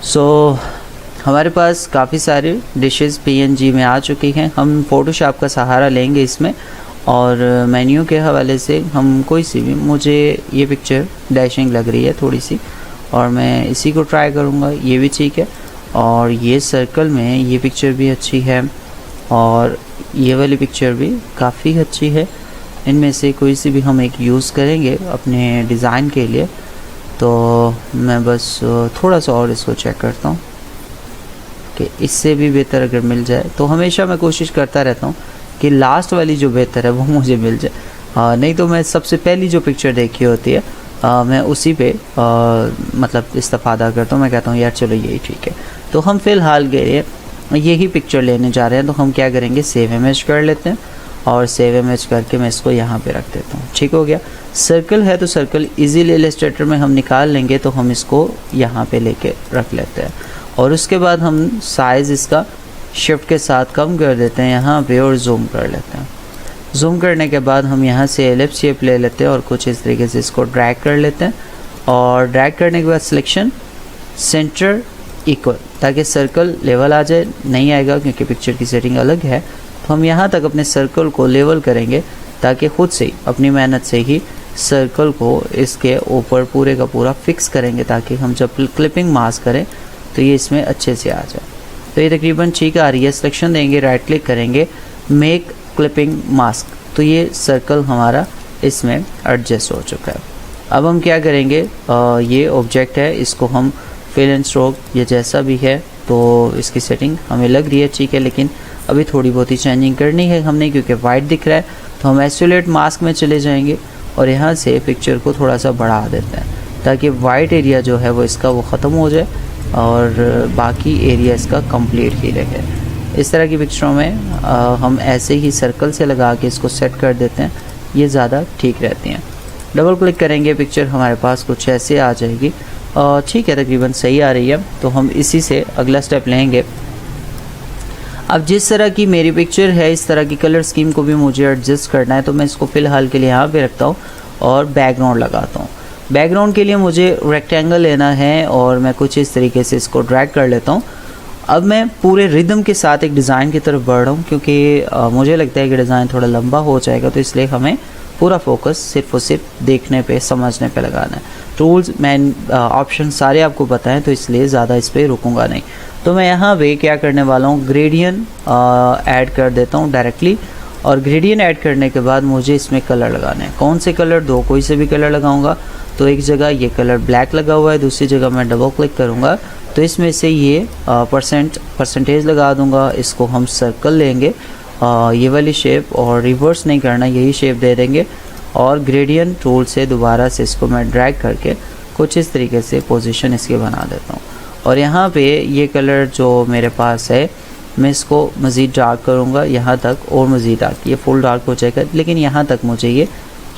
सो हमारे पास काफ़ी सारे डिशेस PNG में आ चुकी हैं। हम फ़ोटोशॉप का सहारा लेंगे इसमें, और मेन्यू के हवाले से हम कोई सी भी, मुझे ये पिक्चर डैशिंग लग रही है थोड़ी सी, और मैं इसी को ट्राई करूँगा। ये भी ठीक है, और ये सर्कल में ये पिक्चर भी अच्छी है, और ये वाली पिक्चर भी काफ़ी अच्छी है। इनमें से कोई सी भी हम एक यूज़ करेंगे अपने डिज़ाइन के लिए। तो मैं बस थोड़ा सा और इसको चेक करता हूँ कि इससे भी बेहतर अगर मिल जाए, तो हमेशा मैं कोशिश करता रहता हूँ कि लास्ट वाली जो बेहतर है वो मुझे मिल जाए। नहीं तो मैं सबसे पहली जो पिक्चर देखी होती है मैं उसी पे मतलब इस्तेफादा करता हूँ। मैं कहता हूँ यार चलो यही ठीक है। तो हम फ़िलहाल के यही पिक्चर लेने जा रहे हैं, तो हम क्या करेंगे, सेव इमेज कर लेते हैं, और सेव इमेज करके मैं इसको यहाँ पे रख देता हूँ। ठीक हो गया। सर्कल है तो सर्कल इजीली इलस्ट्रेटर में हम निकाल लेंगे, तो हम इसको यहाँ पे लेके रख लेते हैं, और उसके बाद हम साइज़ इसका शिफ्ट के साथ कम कर देते हैं यहाँ पे, और जूम कर लेते हैं। जूम करने के बाद हम यहाँ से एलिप्स शेप ले लेते हैं, और कुछ इस तरीके से इसको ड्रैग कर लेते हैं, और ड्रैग करने के बाद सिलेक्शन सेंटर इक्वल, ताकि सर्कल लेवल आ जाए। नहीं आएगा क्योंकि पिक्चर की सेटिंग अलग है, तो हम यहाँ तक अपने सर्कल को लेवल करेंगे, ताकि ख़ुद से ही अपनी मेहनत से ही सर्कल को इसके ऊपर पूरे का पूरा फिक्स करेंगे, ताकि हम जब क्लिपिंग मास्क करें तो ये इसमें अच्छे से आ जाए। तो ये तकरीबन ठीक आ रही है। सिलेक्शन देंगे, राइट क्लिक करेंगे, मेक क्लिपिंग मास्क, तो ये सर्कल हमारा इसमें एडजस्ट हो चुका है। अब हम क्या करेंगे, ये ऑब्जेक्ट है, इसको हम फिल एंड स्ट्रोक ये जैसा भी है, तो इसकी सेटिंग हमें लग रही है ठीक है, लेकिन अभी थोड़ी बहुत ही चेंजिंग करनी है हमने, क्योंकि वाइट दिख रहा है। तो हम आइसोलेट मास्क में चले जाएंगे, और यहाँ से पिक्चर को थोड़ा सा बढ़ा देते हैं, ताकि वाइट एरिया जो है वो इसका वो ख़त्म हो जाए, और बाकी एरिया इसका कंप्लीट ही रहे। इस तरह की पिक्चरों में हम ऐसे ही सर्कल से लगा के इसको सेट कर देते हैं, ये ज़्यादा ठीक रहती हैं। डबल क्लिक करेंगे, पिक्चर हमारे पास कुछ ऐसे आ जाएगी, ठीक है, तकरीबन सही आ रही है। तो हम इसी से अगला स्टेप लेंगे। अब जिस तरह की मेरी पिक्चर है, इस तरह की कलर स्कीम को भी मुझे एडजस्ट करना है, तो मैं इसको फ़िलहाल के लिए यहाँ पे रखता हूँ, और बैकग्राउंड लगाता हूँ। बैकग्राउंड के लिए मुझे रेक्टेंगल लेना है, और मैं कुछ इस तरीके से इसको ड्रैग कर लेता हूँ। अब मैं पूरे रिदम के साथ एक डिज़ाइन की तरफ बढ़ रहा हूँ, क्योंकि मुझे लगता है कि डिज़ाइन थोड़ा लंबा हो जाएगा, तो इसलिए हमें पूरा फोकस सिर्फ और सिर्फ देखने पे, समझने पे लगाना है। टूल्स मैं ऑप्शन सारे आपको बताएं, तो इसलिए ज़्यादा इस पर रुकूंगा नहीं। तो मैं यहाँ पे क्या करने वाला हूँ, ग्रेडियंट ऐड कर देता हूँ डायरेक्टली, और ग्रेडियंट ऐड करने के बाद मुझे इसमें कलर लगाने हैं। कौन से कलर, दो कोई से भी कलर लगाऊंगा। तो एक जगह ये कलर ब्लैक लगा हुआ है, दूसरी जगह मैं डबल क्लिक करूँगा तो इसमें से ये परसेंटेज लगा दूँगा। इसको हम सर्कल लेंगे, ये वाली शेप, और रिवर्स नहीं करना, यही शेप दे देंगे, और ग्रेडियंट टूल से दोबारा से इसको मैं ड्रैग करके कुछ इस तरीके से पोजीशन इसकी बना देता हूँ। और यहाँ पे ये कलर जो मेरे पास है, मैं इसको मज़ीद डार्क करूँगा यहाँ तक, और मज़ीद डार्क, ये फुल डार्क हो जाएगा, लेकिन यहाँ तक मुझे ये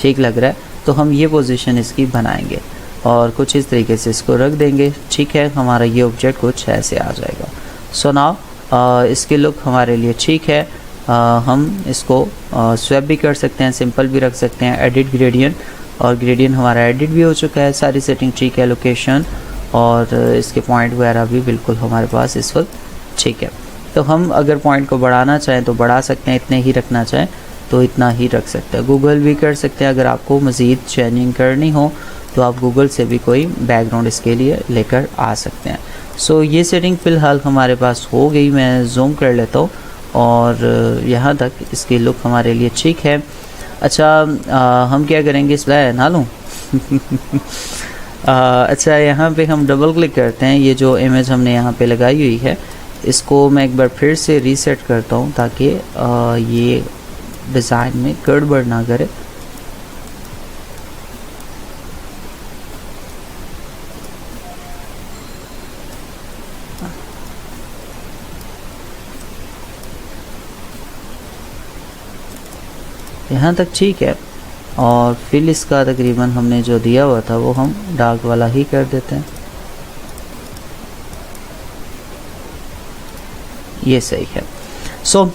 ठीक लग रहा है। तो हम ये पोजीशन इसकी बनाएंगे, और कुछ इस तरीके से इसको रख देंगे। ठीक है, हमारा ये ऑब्जेक्ट कुछ ऐसे आ जाएगा। सो नाउ इसकी लुक हमारे लिए ठीक है। हम इसको स्वैप भी कर सकते हैं, सिंपल भी रख सकते हैं, एडिट ग्रेडियंट, और ग्रेडियंट हमारा एडिट भी हो चुका है। सारी सेटिंग ठीक है, लोकेशन और इसके पॉइंट वगैरह भी बिल्कुल हमारे पास इस वक्त ठीक है। तो हम अगर पॉइंट को बढ़ाना चाहें तो बढ़ा सकते हैं, इतने ही रखना चाहें तो इतना ही रख सकते हैं। गूगल भी कर सकते हैं, अगर आपको मज़ीद चेंजिंग करनी हो तो आप गूगल से भी कोई बैकग्राउंड इसके लिए लेकर आ सकते हैं। सो ये सेटिंग फ़िलहाल हमारे पास हो गई। मैं जूम कर लेता हूँ, और यहाँ तक इसकी लुक हमारे लिए ठीक है। अच्छा, हम क्या करेंगे, इस ना लूँ अच्छा, यहाँ पे हम डबल क्लिक करते हैं। ये जो इमेज हमने यहाँ पे लगाई हुई है, इसको मैं एक बार फिर से रीसेट करता हूँ, ताकि ये डिज़ाइन में गड़बड़ ना करे। यहाँ तक ठीक है, और फिल इसका तकरीबन हमने जो दिया हुआ था वो हम डार्क वाला ही कर देते हैं। ये सही है। सो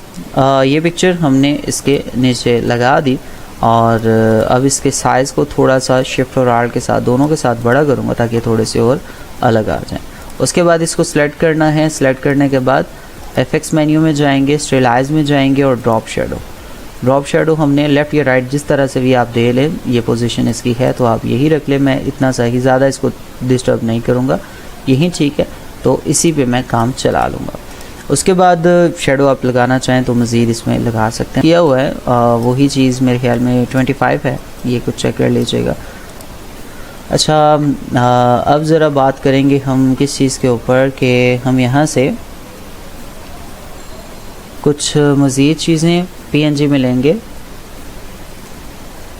ये पिक्चर हमने इसके नीचे लगा दी, और अब इसके साइज़ को थोड़ा सा शिफ्ट और आर के साथ, दोनों के साथ बड़ा करूँगा, ताकि थोड़े से और अलग आ जाएं। उसके बाद इसको सेलेक्ट करना है। सेलेक्ट करने के बाद एफएक्स मेन्यू में जाएंगे, स्टाइलाइज में जाएंगे और ड्रॉप शेडो। ड्रॉप शेडो हमने लेफ़्ट या राइट जिस तरह से भी आप दे लें, ये पोजीशन इसकी है तो आप यही रख लें। मैं इतना सा ही, ज़्यादा इसको डिस्टर्ब नहीं करूँगा, यही ठीक है। तो इसी पे मैं काम चला लूँगा। उसके बाद शेडो आप लगाना चाहें तो मज़ीद इसमें लगा सकते हैं। किया हुआ है वही चीज़ मेरे ख्याल में 25 है, ये कुछ चेक कर लीजिएगा। अच्छा, अब ज़रा बात करेंगे हम किस चीज़ के ऊपर कि हम यहाँ से कुछ मज़ीद चीज़ें PNG में लेंगे।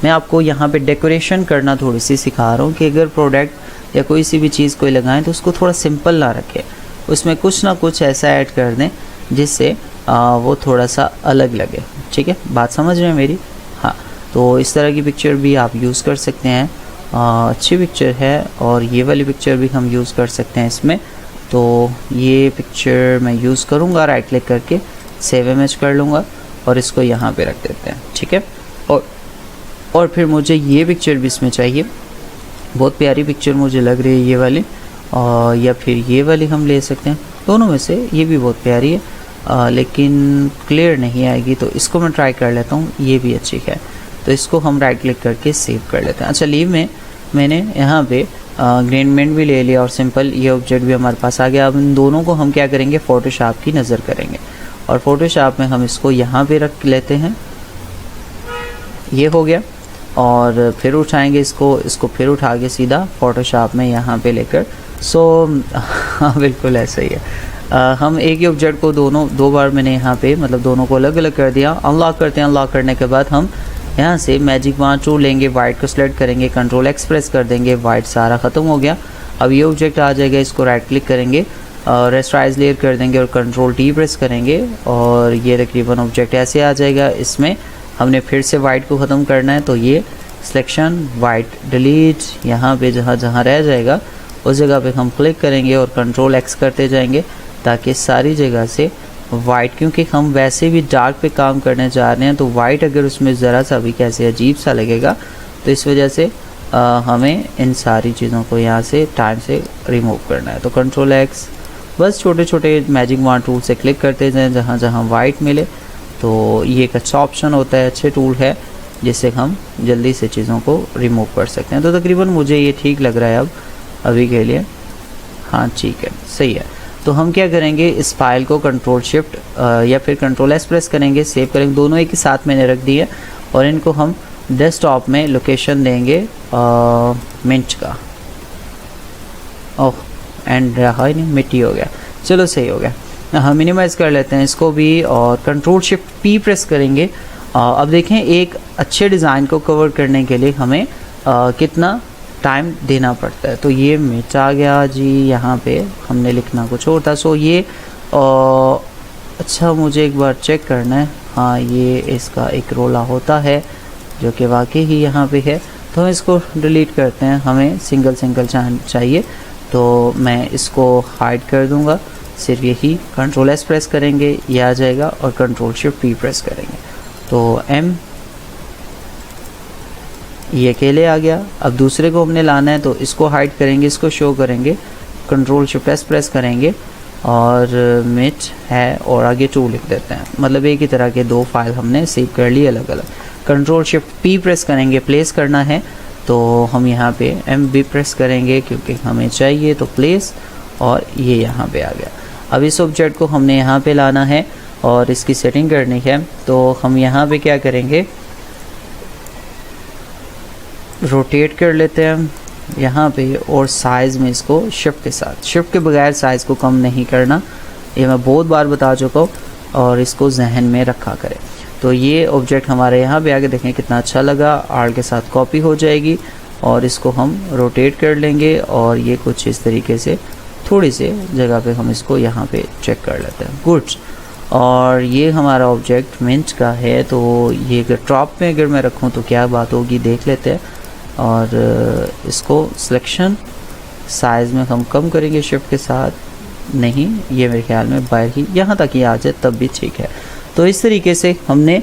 मैं आपको यहाँ पे डेकोरेशन करना थोड़ी सी सिखा रहा हूँ कि अगर प्रोडक्ट या कोई सी भी चीज़ कोई लगाएं तो उसको थोड़ा सिंपल ना रखें, उसमें कुछ ना कुछ ऐसा ऐड कर दें जिससे वो थोड़ा सा अलग लगे। ठीक है, बात समझ रहे हैं मेरी? हाँ, तो इस तरह की पिक्चर भी आप यूज़ कर सकते हैं। अच्छी पिक्चर है और ये वाली पिक्चर भी हम यूज़ कर सकते हैं इसमें। तो ये पिक्चर मैं यूज़ करूँगा, राइट क्लिक करके सेव इमेज कर लूँगा और इसको यहाँ पे रख देते हैं। ठीक है, और फिर मुझे ये पिक्चर भी इसमें चाहिए। बहुत प्यारी पिक्चर मुझे लग रही है ये वाली, या फिर ये वाली हम ले सकते हैं, दोनों में से ये भी बहुत प्यारी है, लेकिन क्लियर नहीं आएगी तो इसको मैं ट्राई कर लेता हूँ। ये भी अच्छी है तो इसको हम राइट क्लिक करके सेव कर लेते हैं। अच्छा, लीव में मैंने यहाँ पे ग्रेनमेंट भी ले लिया और सिंपल ये ऑब्जेक्ट भी हमारे पास आ गया। अब इन दोनों को हम क्या करेंगे, फ़ोटोशॉप की नज़र करेंगे और फ़ोटोशॉप में हम इसको यहाँ पे रख लेते हैं। ये हो गया और फिर उठाएंगे इसको फिर उठा के सीधा फ़ोटोशॉप में यहाँ पे लेकर। हाँ बिल्कुल ऐसा ही है। हम एक ही ऑब्जेक्ट को दो बार मैंने यहाँ पे मतलब दोनों को अलग अलग कर दिया। अनलॉक करते हैं। अनलॉक करने के बाद हम यहाँ से मैजिक वॉन्ड टूल लेंगे, वाइट को सेलेक्ट करेंगे, कंट्रोल एक्स प्रेस कर देंगे, वाइट सारा ख़त्म हो गया। अब ये ऑब्जेक्ट आ जाएगा, इसको राइट क्लिक करेंगे और रेस्टराइज लेयर कर देंगे और कंट्रोल टी प्रेस करेंगे और ये तकरीबन ऑब्जेक्ट ऐसे आ जाएगा। इसमें हमने फिर से वाइट को ख़त्म करना है तो ये सिलेक्शन वाइट डिलीट, यहाँ पे जहाँ जहाँ रह जाएगा उस जगह पे हम क्लिक करेंगे और कंट्रोल एक्स करते जाएंगे ताकि सारी जगह से वाइट, क्योंकि हम वैसे भी डार्क पे काम करने जा रहे हैं तो वाइट अगर उसमें ज़रा सा भी कैसे अजीब सा लगेगा तो इस वजह से हमें इन सारी चीज़ों को यहाँ से टाइम से रिमूव करना है। तो कंट्रोल एक्स, बस छोटे छोटे मैजिक वॉन्ड टूल से क्लिक करते जाएं जहाँ जहाँ वाइट मिले। तो ये एक अच्छा ऑप्शन होता है, अच्छे टूल है जिससे हम जल्दी से चीज़ों को रिमूव कर सकते हैं। तो तकरीबन मुझे ये ठीक लग रहा है अब अभी के लिए। हाँ ठीक है, सही है। तो हम क्या करेंगे, इस फाइल को कंट्रोल शिफ्ट या फिर कंट्रोल एस प्रेस करेंगे, सेव करेंगे, दोनों एक ही साथ मैंने रख दिए और इनको हम डेस्कटॉप में लोकेशन देंगे मिंट का। ओह एंड रहा ही नहीं, मिट्टी हो गया, चलो सही हो गया। हम मिनिमाइज़ कर लेते हैं इसको भी और कंट्रोल शिफ्ट पी प्रेस करेंगे। अब देखें एक अच्छे डिज़ाइन को कवर करने के लिए हमें कितना टाइम देना पड़ता है। तो ये मिट आ गया जी, यहाँ पे हमने लिखना कुछ और था। सो ये अच्छा मुझे एक बार चेक करना है। हाँ ये इसका एक रोला होता है जो कि वाकई ही यहाँ पे है, तो हम इसको डिलीट करते हैं। हमें सिंगल चाहिए तो मैं इसको हाइड कर दूँगा। सिर्फ यही कंट्रोल एस प्रेस करेंगे ये आ जाएगा और कंट्रोल शिफ्ट पी प्रेस करेंगे तो एम ये अकेले आ गया। अब दूसरे को हमने लाना है तो इसको हाइड करेंगे, इसको शो करेंगे, कंट्रोल शिफ्ट एस प्रेस करेंगे और मिट है और आगे 2 लिख देते हैं। मतलब एक ही तरह के 2 फाइल हमने सेव कर ली अलग अलग। कंट्रोल शिफ्ट पी प्रेस करेंगे, प्लेस करना है तो हम यहाँ पे एम बी प्रेस करेंगे क्योंकि हमें चाहिए तो प्लेस, और ये यहाँ पे आ गया। अब इस ऑब्जेक्ट को हमने यहाँ पे लाना है और इसकी सेटिंग करनी है तो हम यहाँ पे क्या करेंगे, रोटेट कर लेते हैं यहाँ पे और साइज़ में इसको शिफ्ट के साथ, शिफ्ट के बगैर साइज़ को कम नहीं करना, ये मैं बहुत बार बता चुका हूँ और इसको जहन में रखा करें। तो ये ऑब्जेक्ट हमारे यहाँ पे आके देखें कितना अच्छा लगा, आर के साथ कॉपी हो जाएगी और इसको हम रोटेट कर लेंगे और ये कुछ इस तरीके से थोड़ी सी जगह पे हम इसको यहाँ पे चेक कर लेते हैं। गुड्स, और ये हमारा ऑब्जेक्ट मिंट का है तो ये अगर टॉप में अगर मैं रखूँ तो क्या बात होगी देख लेते हैं। और इसको सिलेक्शन साइज़ में हम कम करेंगे शिफ्ट के साथ, नहीं ये मेरे ख्याल में बाहर ही यहाँ तक ही आ जाए तब भी ठीक है। तो इस तरीके से हमने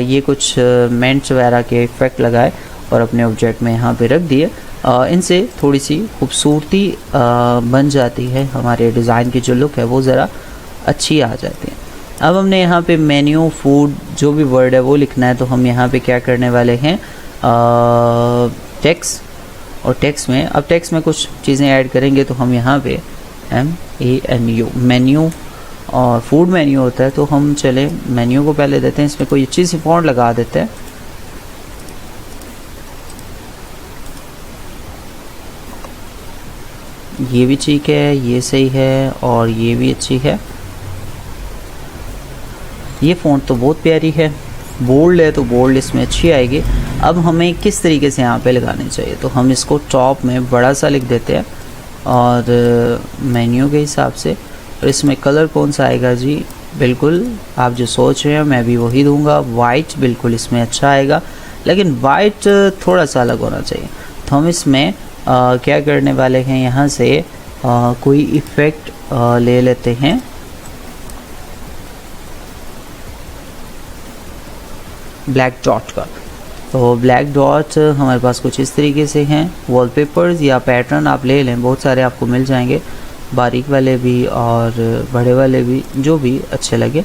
ये कुछ मेंट्स वगैरह के इफ़ेक्ट लगाए और अपने ऑब्जेक्ट में यहाँ पे रख दिए इनसे थोड़ी सी खूबसूरती बन जाती है, हमारे डिज़ाइन की जो लुक है वो ज़रा अच्छी आ जाती है। अब हमने यहाँ पे मेन्यू, फूड, जो भी वर्ड है वो लिखना है, तो हम यहाँ पे क्या करने वाले हैं, टेक्स्ट, और टेक्स्ट में अब टेक्स्ट में कुछ चीज़ें ऐड करेंगे, तो हम यहाँ पे MENU, मेन्यू और फूड मेन्यू होता है, तो हम चले मेन्यू को पहले देते हैं, इसमें कोई अच्छी सी फॉन्ट लगा देते हैं। ये भी ठीक है, ये सही है, और ये भी अच्छी है। ये फ़ॉन्ट तो बहुत प्यारी है, बोल्ड है तो बोल्ड इसमें अच्छी आएगी। अब हमें किस तरीके से यहाँ पे लगानी चाहिए, तो हम इसको टॉप में बड़ा सा लिख देते हैं और मेन्यू के हिसाब से। और इसमें कलर कौन सा आएगा जी, बिल्कुल आप जो सोच रहे हैं मैं भी वही दूंगा, वाइट बिल्कुल इसमें अच्छा आएगा, लेकिन वाइट थोड़ा सा अलग होना चाहिए। तो हम इसमें क्या करने वाले हैं, यहाँ से कोई इफ़ेक्ट ले लेते हैं। ब्लैक डॉट का, तो ब्लैक डॉट हमारे पास कुछ इस तरीके से हैं। वॉलपेपर्स या पैटर्न आप ले लें, बहुत सारे आपको मिल जाएंगे, बारीक वाले भी और बड़े वाले भी, जो भी अच्छे लगे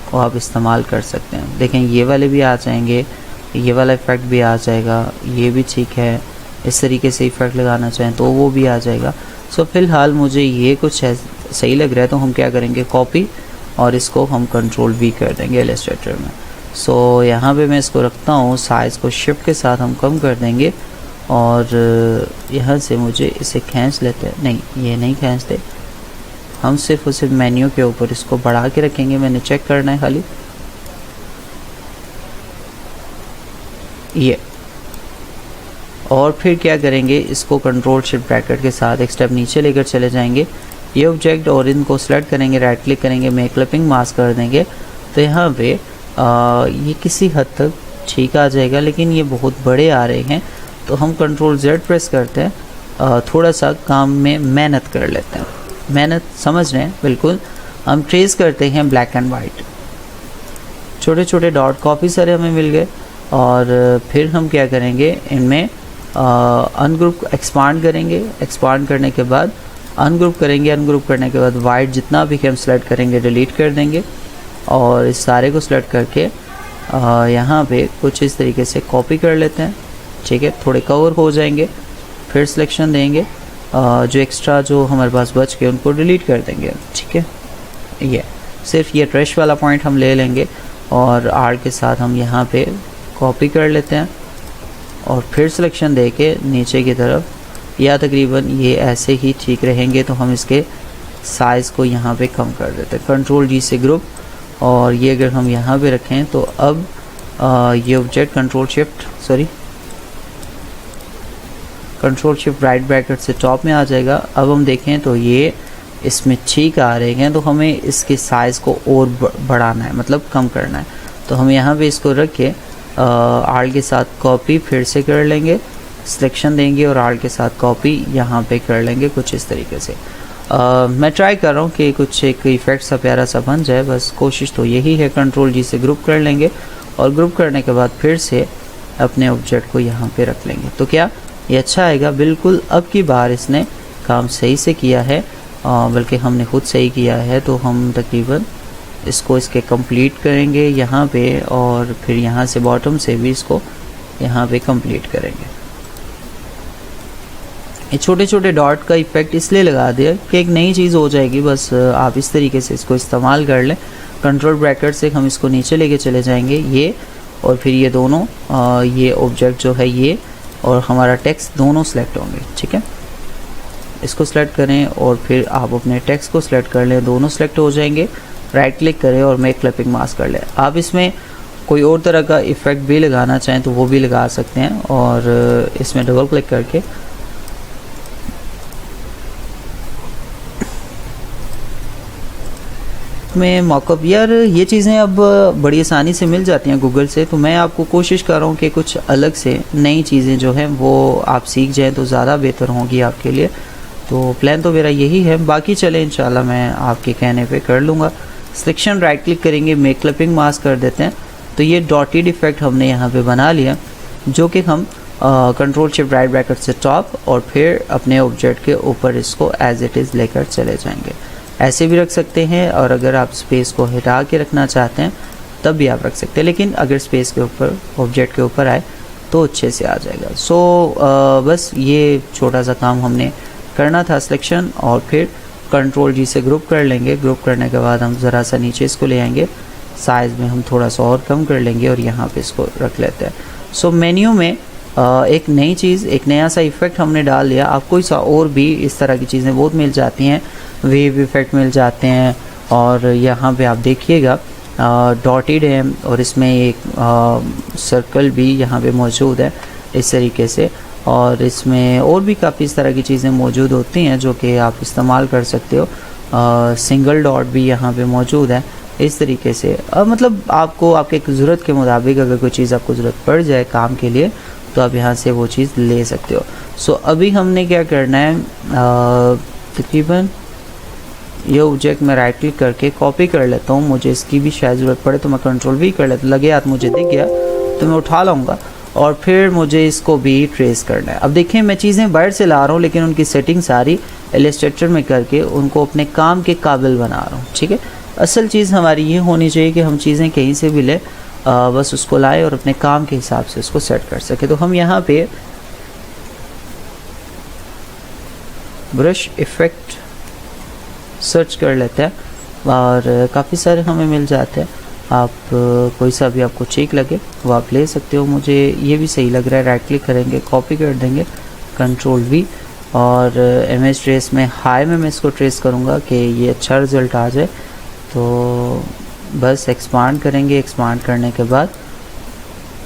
वो आप इस्तेमाल कर सकते हैं। देखें ये वाले भी आ जाएंगे, ये वाला इफ़ेक्ट भी आ जाएगा, ये भी ठीक है। इस तरीके से इफ़ेक्ट लगाना चाहें तो वो भी आ जाएगा। सो फ़िलहाल मुझे ये कुछ सही लग रहा है, तो हम क्या करेंगे, कॉपी, और इसको हम Ctrl+V कर देंगे इलस्ट्रेटर में। सो यहाँ पे मैं इसको रखता हूँ, साइज़ को शिफ्ट के साथ हम कम कर देंगे, और यहाँ से मुझे इसे खींच लेते हैं, नहीं ये नहीं खींचते, हम सिर्फ और सिर्फ मेन्यू के ऊपर इसको बढ़ा के रखेंगे। मैंने चेक करना है खाली ये, और फिर क्या करेंगे, इसको Ctrl+Shift के साथ एक स्टेप नीचे लेकर चले जाएंगे, ये ऑब्जेक्ट, और इनको सेलेक्ट करेंगे, राइट क्लिक करेंगे, मेक क्लिपिंग मास्क कर देंगे। तो यहाँ पे ये किसी हद तक ठीक आ जाएगा, लेकिन ये बहुत बड़े आ रहे हैं, तो हम Ctrl+Z प्रेस करते हैं, थोड़ा सा काम में मेहनत कर लेते हैं, मेहनत समझ रहे हैं बिल्कुल। हम ट्रेस करते हैं ब्लैक एंड वाइट, छोटे छोटे डॉट काफ़ी सारे हमें मिल गए, और फिर हम क्या करेंगे, इनमें अनग्रुप एक्सपांड करेंगे, एक्सपांड करने के बाद अनग्रुप करेंगे, अनग्रुप करने के बाद वाइट जितना भी हम सेलेक्ट करेंगे डिलीट कर देंगे, और इस सारे को सिलेक्ट करके यहाँ पे कुछ इस तरीके से कॉपी कर लेते हैं, ठीक है। थोड़े कवर हो जाएंगे, फिर सिलेक्शन देंगे, जो एक्स्ट्रा जो हमारे पास बच गए उनको डिलीट कर देंगे, ठीक है। ये सिर्फ ये ट्रैश वाला पॉइंट हम ले लेंगे, और आर के साथ हम यहाँ पे कॉपी कर लेते हैं, और फिर सिलेक्शन दे के नीचे की तरफ, या तकरीबन ये ऐसे ही ठीक रहेंगे, तो हम इसके साइज़ को यहाँ पे कम कर देते हैं, Ctrl+G से ग्रुप, और ये अगर हम यहाँ पे रखें तो अब ये ऑब्जेक्ट Ctrl+Shift राइट ब्रैकेट से टॉप में आ जाएगा। अब हम देखें तो ये इसमें ठीक आ रहे हैं, तो हमें इसके साइज़ को और बढ़ाना है, मतलब कम करना है। तो हम यहाँ पे इसको रख के आर्ट के साथ कॉपी फिर से कर लेंगे, सिलेक्शन देंगे, और आर्ट के साथ कॉपी यहाँ पे कर लेंगे, कुछ इस तरीके से। मैं ट्राई कर रहा हूँ कि कुछ एक इफ़ेक्ट सा प्यारा सा बन जाए, बस कोशिश तो यही है। Ctrl+G से ग्रुप कर लेंगे, और ग्रुप करने के बाद फिर से अपने ऑब्जेक्ट को यहाँ पे रख लेंगे, तो क्या ये अच्छा आएगा बिल्कुल। अब की बार इसने काम सही से किया है, बल्कि हमने खुद सही किया है, तो हम तकरीबन इसको इसके कंप्लीट करेंगे यहाँ पे, और फिर यहाँ से बॉटम से भी इसको यहाँ पे कंप्लीट करेंगे। ये छोटे छोटे डॉट का इफ़ेक्ट इसलिए लगा दिया कि एक नई चीज़ हो जाएगी, बस आप इस तरीके से इसको इस्तेमाल कर लें। कंट्रोल ब्रैकेट से हम इसको नीचे लेके चले जाएंगे, ये, और फिर ये दोनों ये ऑब्जेक्ट जो है ये और हमारा टेक्स्ट दोनों सेलेक्ट होंगे, ठीक है। इसको सेलेक्ट करें और फिर आप अपने टेक्स्ट को सिलेक्ट कर लें, दोनों सेलेक्ट हो जाएंगे। राइट क्लिक करें और मेक क्लिपिंग मास्क कर लें। आप इसमें कोई और तरह का इफ़ेक्ट भी लगाना चाहें तो वो भी लगा सकते हैं, और इसमें डबल क्लिक करके में मॉकअप, यार ये चीज़ें अब बड़ी आसानी से मिल जाती हैं गूगल से, तो मैं आपको कोशिश कर रहा हूँ कि कुछ अलग से नई चीज़ें जो हैं वो आप सीख जाएं तो ज़्यादा बेहतर होंगी आपके लिए। तो प्लान तो मेरा यही है, बाकी चले इंशाल्लाह मैं आपके कहने पे कर लूँगा। सिलेक्शन राइट क्लिक करेंगे, मेक क्लिपिंग मास्क कर देते हैं, तो ये डॉटेड इफेक्ट हमने यहाँ पे बना लिया, जो कि हम कंट्रोल शिफ्ट राइट ब्रैकेट से टॉप और फिर अपने ऑब्जेक्ट के ऊपर इसको एज इट इज़ लेकर चले जाएंगे। ऐसे भी रख सकते हैं, और अगर आप स्पेस को हटा के रखना चाहते हैं तब भी आप रख सकते हैं, लेकिन अगर स्पेस के ऊपर ऑब्जेक्ट के ऊपर आए तो अच्छे से आ जाएगा। सो बस ये छोटा सा काम हमने करना था सिलेक्शन, और फिर कंट्रोल जी से ग्रुप कर लेंगे। ग्रुप करने के बाद हम ज़रा सा नीचे इसको ले आएंगे, साइज़ में हम थोड़ा सा और कम कर लेंगे और यहाँ पे इसको रख लेते हैं। सो मेन्यू में एक नई चीज़, एक नया सा इफ़ेक्ट हमने डाल लिया। आपको इस और भी इस तरह की चीज़ें बहुत मिल जाती हैं, वेव इफ़ेक्ट मिल जाते हैं, और यहाँ पे आप देखिएगा डॉटेड है, और इसमें एक सर्कल भी यहाँ पे मौजूद है इस तरीके से, और इसमें और भी काफ़ी इस तरह की चीज़ें मौजूद होती हैं जो कि आप इस्तेमाल कर सकते हो। सिंगल डॉट भी यहाँ पे मौजूद है इस तरीके से। मतलब आपको आपके ज़रूरत के मुताबिक अगर कोई चीज़ आपको ज़रूरत पड़ जाए काम के लिए तो आप यहाँ से वो चीज़ ले सकते हो। सो अभी हमने क्या करना है, तकरीबन ये ऑब्जेक्ट में राइट क्लिक करके कॉपी कर लेता हूँ। मुझे इसकी भी शायद ज़रूरत पड़े तो मैं कंट्रोल भी कर लेता, लगे हाथ मुझे दिख गया तो मैं उठा लाऊंगा, और फिर मुझे इसको भी ट्रेस करना है। अब देखें मैं चीज़ें बाहर से ला रहा हूँ, लेकिन उनकी सेटिंग सारी इलस्ट्रेटर में करके उनको अपने काम के काबिल बना रहा हूँ। ठीक है, असल चीज़ हमारी ये होनी चाहिए कि हम चीज़ें कहीं से भी ले बस उसको लाए और अपने काम के हिसाब से उसको सेट कर सके। तो हम यहाँ पे ब्रश इफ़ेक्ट सर्च कर लेते हैं और काफ़ी सारे हमें मिल जाते हैं। आप कोई सा भी आपको ठीक लगे वो आप ले सकते हो। मुझे ये भी सही लग रहा है, राइट क्लिक करेंगे, कॉपी कर देंगे, कंट्रोल वी, और इमेज ट्रेस में हाई में मैं इसको ट्रेस करूँगा कि ये अच्छा रिज़ल्ट आ जाए। तो बस एक्सपांड करेंगे, एक्सपांड करने के बाद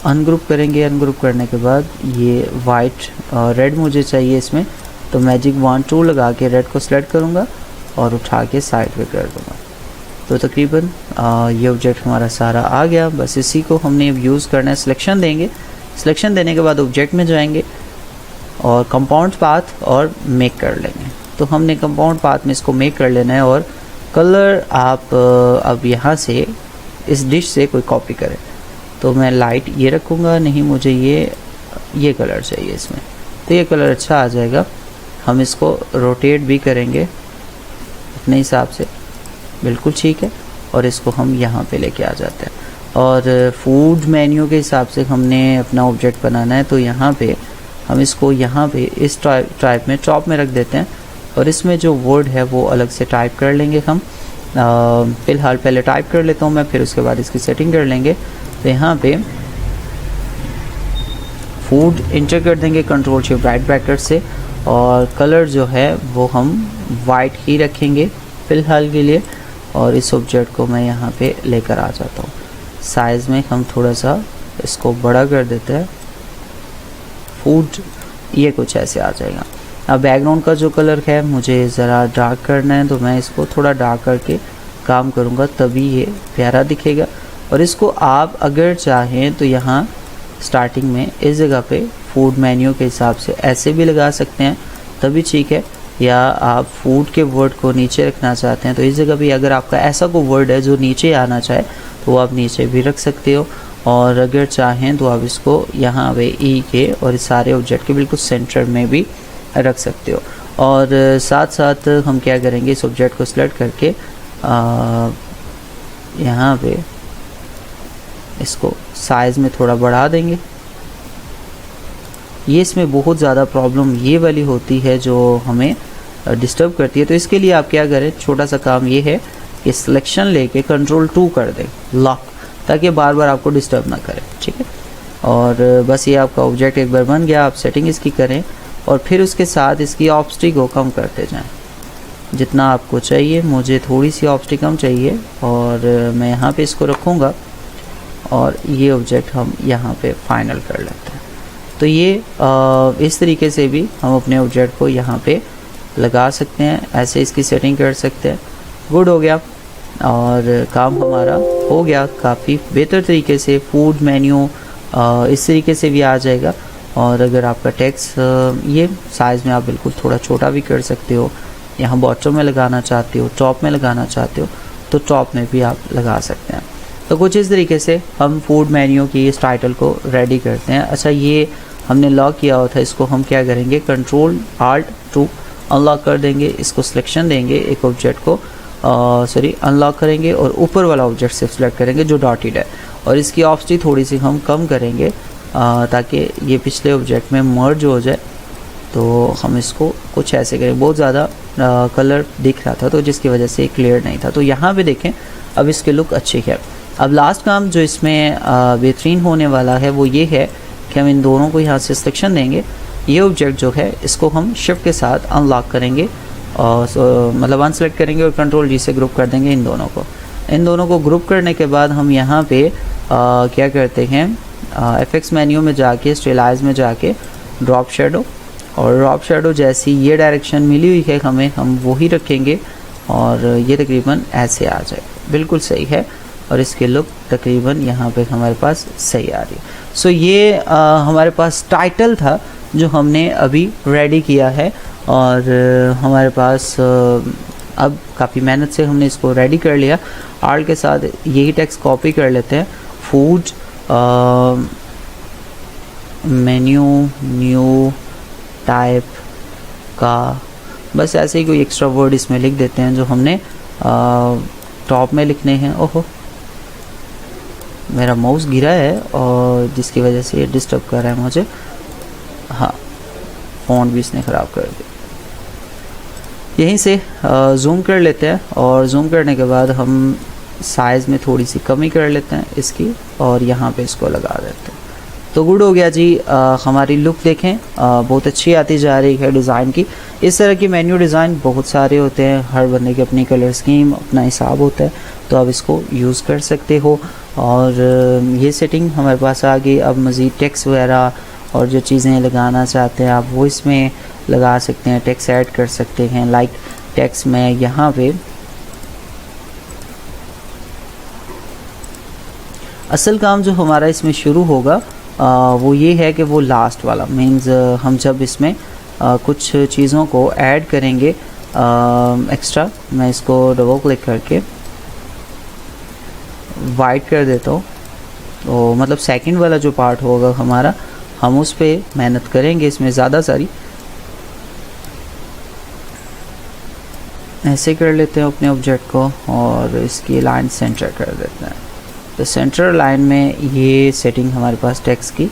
अनग्रुप करेंगे, अनग्रुप करने के बाद ये वाइट रेड मुझे चाहिए इसमें, तो मैजिक वॉन्ड टूल लगा के रेड को सेलेक्ट करूँगा और उठा के साइड पे कर दूँगा। तो तकरीबन ये ऑब्जेक्ट हमारा सारा आ गया। बस इसी को हमने अब यूज़ करना है। सिलेक्शन देंगे, सिलेक्शन देने के बाद ऑब्जेक्ट में जाएंगे और कंपाउंड पाथ और मेक कर लेंगे। तो हमने कंपाउंड पाथ में इसको मेक कर लेना है, और कलर आप अब यहाँ से इस डिश से कोई कॉपी करें। तो मैं लाइट ये रखूँगा, नहीं मुझे ये कलर चाहिए इसमें, तो ये कलर अच्छा आ जाएगा। हम इसको रोटेट भी करेंगे अपने हिसाब से, बिल्कुल ठीक है, और इसको हम यहाँ पे लेके आ जाते हैं। और फूड मेन्यू के हिसाब से हमने अपना ऑब्जेक्ट बनाना है, तो यहाँ पे हम इसको यहाँ पे इस टाइप में टॉप में रख देते हैं, और इसमें जो वर्ड है वो अलग से टाइप कर लेंगे हम। फ़िलहाल पहले टाइप कर लेता हूँ मैं, फिर उसके बाद इसकी सेटिंग कर लेंगे। तो यहाँ पे फूड इंटर कर देंगे कंट्रोल शिफ्ट राइट ब्रैकेट से, और कलर जो है वो हम वाइट ही रखेंगे फ़िलहाल के लिए, और इस ऑब्जेक्ट को मैं यहाँ पे लेकर आ जाता हूँ। साइज़ में हम थोड़ा सा इसको बड़ा कर देते हैं, फूड ये कुछ ऐसे आ जाएगा। अब बैकग्राउंड का जो कलर है मुझे ज़रा डार्क करना है, तो मैं इसको थोड़ा डार्क करके काम करूँगा, तभी ये प्यारा दिखेगा। और इसको आप अगर चाहें तो यहाँ स्टार्टिंग में इस जगह पे फूड मेन्यू के हिसाब से ऐसे भी लगा सकते हैं, तभी ठीक है। या आप फूड के वर्ड को नीचे रखना चाहते हैं तो इस जगह भी अगर आपका ऐसा कोई वर्ड है जो नीचे आना चाहे तो आप नीचे भी रख सकते हो, और अगर चाहें तो आप इसको यहाँ पे ई के और इस सारे ऑब्जेक्ट के बिल्कुल सेंटर में भी रख सकते हो। और साथ साथ हम क्या करेंगे, इस ऑब्जेक्ट को सिलेक्ट करके यहाँ पे इसको साइज़ में थोड़ा बढ़ा देंगे। ये इसमें बहुत ज़्यादा प्रॉब्लम ये वाली होती है जो हमें डिस्टर्ब करती है। तो इसके लिए आप क्या करें, छोटा सा काम ये है कि सिलेक्शन लेके कंट्रोल 2 कर दें लॉक, ताकि बार बार आपको डिस्टर्ब ना करे। ठीक है, और बस ये आपका ऑब्जेक्ट एक बार बन गया। आप सेटिंग इसकी करें और फिर उसके साथ इसकी ऑप्स्टी को कम करते जाएं जितना आपको चाहिए। मुझे थोड़ी सी ऑप्स्टी कम चाहिए और मैं यहाँ पे इसको रखूँगा, और ये ऑब्जेक्ट हम यहाँ पे फाइनल कर लेते हैं। तो ये इस तरीके से भी हम अपने ऑब्जेक्ट को यहाँ पे लगा सकते हैं, ऐसे इसकी सेटिंग कर सकते हैं। गुड हो गया, और काम हमारा हो गया काफ़ी बेहतर तरीके से। फूड मेन्यू इस तरीके से भी आ जाएगा, और अगर आपका टेक्स्ट ये साइज़ में आप बिल्कुल थोड़ा छोटा भी कर सकते हो, यहाँ बॉटम में लगाना चाहते हो, टॉप में लगाना चाहते हो तो टॉप में भी आप लगा सकते हैं। तो कुछ इस तरीके से हम फूड मेन्यू की इस टाइटल को रेडी करते हैं। अच्छा, ये हमने लॉक किया हुआ था, इसको हम क्या करेंगे, कंट्रोल आल्ट टू अनलॉक कर देंगे। इसको सिलेक्शन देंगे, एक ऑब्जेक्ट को अनलॉक करेंगे और ऊपर वाला ऑब्जेक्ट से सिलेक्ट करेंगे जो डॉटेड है, और इसकी ऑप्सिटी थोड़ी सी हम कम करेंगे ताकि ये पिछले ऑब्जेक्ट में मर्ज हो जाए। तो हम इसको कुछ ऐसे करें, बहुत ज़्यादा कलर दिख रहा था तो जिसकी वजह से क्लियर नहीं था। तो यहाँ पे देखें अब इसकी लुक अच्छी है। अब लास्ट काम जो इसमें बेहतरीन होने वाला है वो ये है कि हम इन दोनों को यहाँ से सिलेक्शन देंगे। ये ऑब्जेक्ट जो है इसको हम शिफ्ट के साथ अनलॉक करेंगे और मतलब अनसेलेक्ट करेंगे और कंट्रोल जी से ग्रुप कर देंगे इन दोनों को ग्रुप करने के बाद हम यहाँ पे क्या करते हैं, एफएक्स मेन्यू में जाके स्टाइलाइज में जाके ड्रॉप शेडो, और ड्रॉप शेडो जैसी ये डायरेक्शन मिली हुई है हमें, हम वही रखेंगे और ये तकरीबन ऐसे आ जाए, बिल्कुल सही है। और इसके लुक तकरीबन यहाँ पे हमारे पास सही आ रही है। सो ये हमारे पास टाइटल था जो हमने अभी रेडी किया है, और हमारे पास अब काफ़ी मेहनत से हमने इसको रेडी कर लिया। आर्ट के साथ यही टेक्स्ट कॉपी कर लेते हैं, फूड मेन्यू न्यू टाइप का, बस ऐसे ही कोई एक्स्ट्रा वर्ड इसमें लिख देते हैं जो हमने टॉप में लिखने हैं। ओहो, मेरा माउस गिरा है और जिसकी वजह से ये डिस्टर्ब कर रहा है मुझे। हाँ, फ़ॉन्ट भी इसने ख़राब कर दिया। यहीं से जूम कर लेते हैं, और जूम करने के बाद हम साइज़ में थोड़ी सी कमी कर लेते हैं इसकी, और यहाँ पे इसको लगा देते हैं। तो गुड हो गया जी। हमारी लुक देखें बहुत अच्छी आती जा रही है डिज़ाइन की। इस तरह की मेन्यू डिज़ाइन बहुत सारे होते हैं, हर बंदे की अपनी कलर स्कीम, अपना हिसाब होता है, तो आप इसको यूज़ कर सकते हो। और ये सेटिंग हमारे पास आ गई। अब मज़ीद टेक्स्ट वगैरह और जो चीज़ें लगाना चाहते हैं आप वो इसमें लगा सकते हैं, टेक्स्ट ऐड कर सकते हैं। लाइक टेक्स्ट में यहाँ पे असल काम जो हमारा इसमें शुरू होगा वो ये है कि वो लास्ट वाला मीन्स हम जब इसमें कुछ चीज़ों को ऐड करेंगे एक्स्ट्रा, मैं इसको डबल क्लिक करके वाइट कर देता हूँ, तो मतलब सेकंड वाला जो पार्ट होगा हमारा, हम उस पर मेहनत करेंगे। इसमें ज़्यादा सारी ऐसे कर लेते हैं अपने ऑब्जेक्ट को, और इसकी लाइन सेंटर कर देते हैं। तो सेंटर लाइन में ये सेटिंग हमारे पास टेक्स्ट की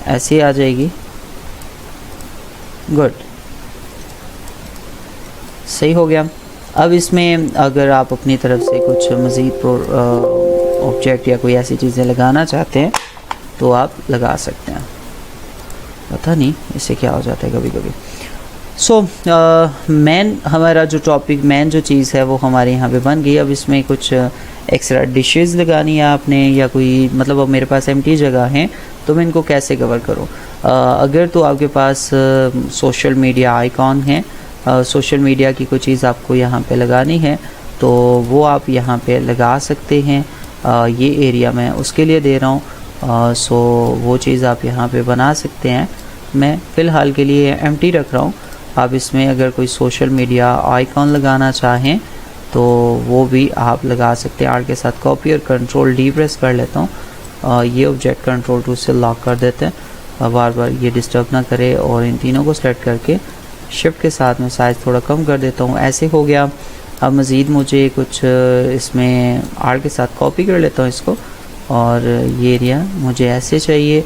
ऐसी आ जाएगी। गुड, सही हो गया। अब इसमें अगर आप अपनी तरफ से कुछ मज़ीद ऑब्जेक्ट या कोई ऐसी चीज़ें लगाना चाहते हैं तो आप लगा सकते हैं। पता नहीं इससे क्या हो जाता है कभी कभी। सो मेन हमारा जो टॉपिक, मेन जो चीज़ है वो हमारे यहाँ पे बन गई। अब इसमें कुछ एक्स्ट्रा डिशेस लगानी है आपने, या कोई मतलब अब मेरे पास एम्प्टी जगह है तो मैं इनको कैसे कवर करूँ। अगर तो आपके पास सोशल मीडिया आइकॉन है, सोशल मीडिया की कोई चीज़ आपको यहाँ पे लगानी है तो वो आप यहाँ पे लगा सकते हैं। ये एरिया मैं उसके लिए दे रहा हूँ, सो वो चीज़ आप यहाँ पे बना सकते हैं। मैं फ़िलहाल के लिए एम्प्टी रख रहा हूँ। आप इसमें अगर कोई सोशल मीडिया आइकॉन लगाना चाहें तो वो भी आप लगा सकते हैं। आर्ट के साथ कॉपी और कंट्रोल डी प्रेस कर लेता हूँ, ये ऑब्जेक्ट कंट्रोल टू से लॉक कर देते हैं, बार बार ये डिस्टर्ब ना करे। और इन तीनों को सेलेक्ट करके शिफ्ट के साथ में साइज़ थोड़ा कम कर देता हूँ, ऐसे हो गया। अब मज़ीद मुझे कुछ इसमें आर्ट के साथ कॉपी कर लेता हूँ इसको, और ये एरिया मुझे ऐसे चाहिए,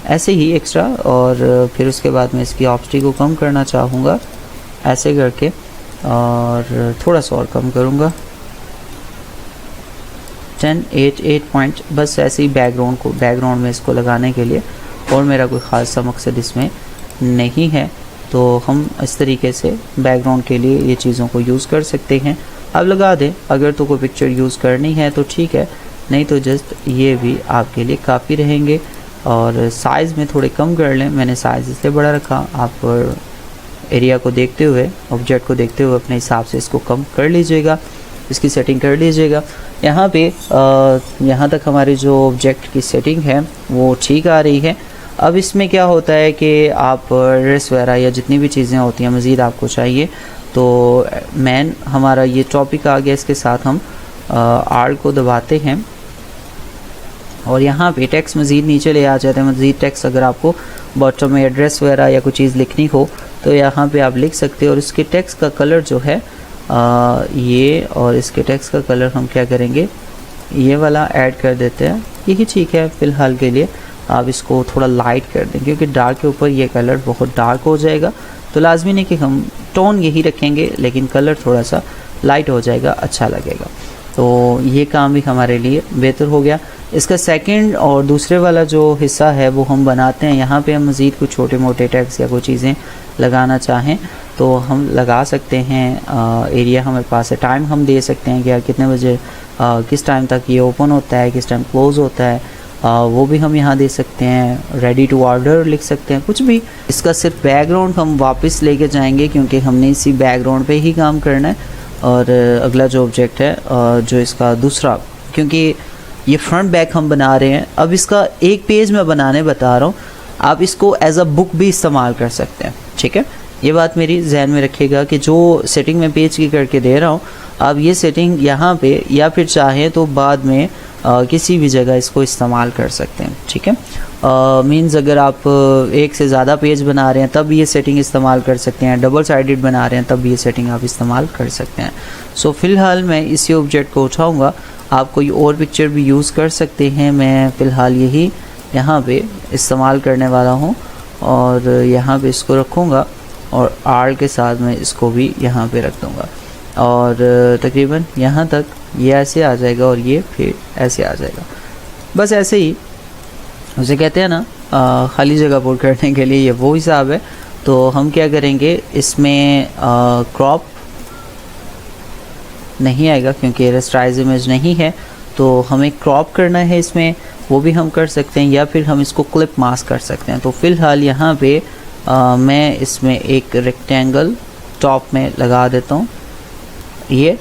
ऐसे ही एक्स्ट्रा। और फिर उसके बाद मैं इसकी ऑप्सिटी को कम करना चाहूँगा ऐसे करके, और थोड़ा सा और कम करूँगा 10 पॉइंट, बस ऐसे ही बैकग्राउंड में इसको लगाने के लिए। और मेरा कोई ख़ास सा मकसद इसमें नहीं है, तो हम इस तरीके से बैकग्राउंड के लिए ये चीज़ों को यूज़ कर सकते हैं। अब लगा दें, अगर तो कोई पिक्चर यूज़ करनी है तो ठीक है, नहीं तो जस्ट ये भी आपके लिए काफ़ी रहेंगे। और साइज़ में थोड़े कम कर लें, मैंने साइज़ इसलिए बड़ा रखा, आप एरिया को देखते हुए, ऑब्जेक्ट को देखते हुए अपने हिसाब से इसको कम कर लीजिएगा, इसकी सेटिंग कर लीजिएगा। यहाँ पे यहाँ तक हमारी जो ऑब्जेक्ट की सेटिंग है वो ठीक आ रही है। अब इसमें क्या होता है कि आप ड्रेस वगैरह या जितनी भी चीज़ें होती हैं मज़ीद आपको चाहिए, तो मेन हमारा ये टॉपिक आ गया। इसके साथ हम आर्ट को दबाते हैं और यहाँ पे टेक्स्ट मज़ीद नीचे ले आ जाते हैं। मज़ीद टेक्स्ट अगर आपको बॉटम में एड्रेस वगैरह या कोई चीज़ लिखनी हो तो यहाँ पे आप लिख सकते हो। और इसके टेक्स्ट का कलर जो है ये, और इसके टेक्स्ट का कलर हम क्या करेंगे, ये वाला ऐड कर देते हैं। यही ठीक है फ़िलहाल के लिए। आप इसको थोड़ा लाइट कर दें क्योंकि डार्क के ऊपर ये कलर बहुत डार्क हो जाएगा, तो लाजमी नहीं कि हम टोन यही रखेंगे लेकिन कलर थोड़ा सा लाइट हो जाएगा, अच्छा लगेगा। तो ये काम भी हमारे लिए बेहतर हो गया। इसका सेकंड और दूसरे वाला जो हिस्सा है वो हम बनाते हैं। यहाँ पे हम मज़ीद कुछ छोटे मोटे टैग्स या कोई चीज़ें लगाना चाहें तो हम लगा सकते हैं। एरिया हमारे पास है, टाइम हम दे सकते हैं कि यार कितने बजे किस टाइम तक ये ओपन होता है, किस टाइम क्लोज़ होता है, वो भी हम यहाँ दे सकते हैं। रेडी टू ऑर्डर लिख सकते हैं, कुछ भी। इसका सिर्फ बैकग्राउंड हम वापस लेके जाएंगे क्योंकि हमने इसी बैकग्राउंड पे ही काम करना है। और अगला जो ऑब्जेक्ट है जो इसका दूसरा, क्योंकि ये फ्रंट बैक हम बना रहे हैं, अब इसका एक पेज मैं बनाने बता रहा हूँ, आप इसको एज अ बुक भी इस्तेमाल कर सकते हैं। ठीक है, ये बात मेरी जहन में रखिएगा कि जो सेटिंग मैं पेज की करके दे रहा हूँ, आप ये सेटिंग यहाँ पे या फिर चाहें तो बाद में किसी भी जगह इसको इस्तेमाल कर सकते हैं। ठीक है, मीन्स अगर आप एक से ज़्यादा पेज बना रहे हैं तब ये सेटिंग इस्तेमाल कर सकते हैं, डबल साइडेड बना रहे हैं तब ये सेटिंग आप इस्तेमाल कर सकते हैं। सो फ़िलहाल मैं इसी ऑब्जेक्ट को उठाऊँगा, आप कोई और पिक्चर भी यूज़ कर सकते हैं। मैं फ़िलहाल यही यहाँ पे इस्तेमाल करने वाला हूँ और यहाँ पे इसको रखूँगा और आर के साथ मैं इसको भी यहाँ पे रख दूँगा और तकरीबन यहाँ तक ये ऐसे आ जाएगा और ये फिर ऐसे आ जाएगा। बस ऐसे ही उसे कहते हैं ना खाली जगह पुर करने के लिए, ये वो हिसाब है। तो हम क्या करेंगे, इसमें क्रॉप नहीं आएगा क्योंकि रेस्टराइज इमेज नहीं है, तो हमें क्रॉप करना है इसमें, वो भी हम कर सकते हैं, या फिर हम इसको क्लिप मास्क कर सकते हैं। तो फ़िलहाल यहाँ पे मैं इसमें एक रेक्टेंगल टॉप में लगा देता हूँ ये,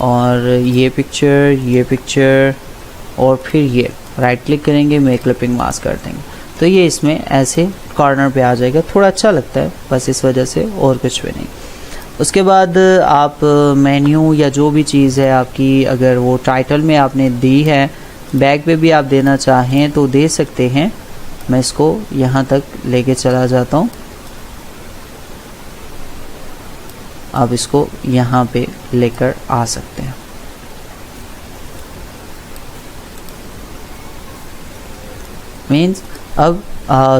और ये पिक्चर और फिर ये राइट क्लिक करेंगे, मैं क्लिपिंग मास्क कर देंगे तो ये इसमें ऐसे कॉर्नर पे आ जाएगा। थोड़ा अच्छा लगता है बस इस वजह से, और कुछ भी नहीं। उसके बाद आप मेन्यू या जो भी चीज़ है आपकी, अगर वो टाइटल में आपने दी है, बैक पे भी आप देना चाहें तो दे सकते हैं। मैं इसको यहाँ तक लेके चला जाता हूँ, आप इसको यहाँ पे लेकर आ सकते हैं। मीन्स अब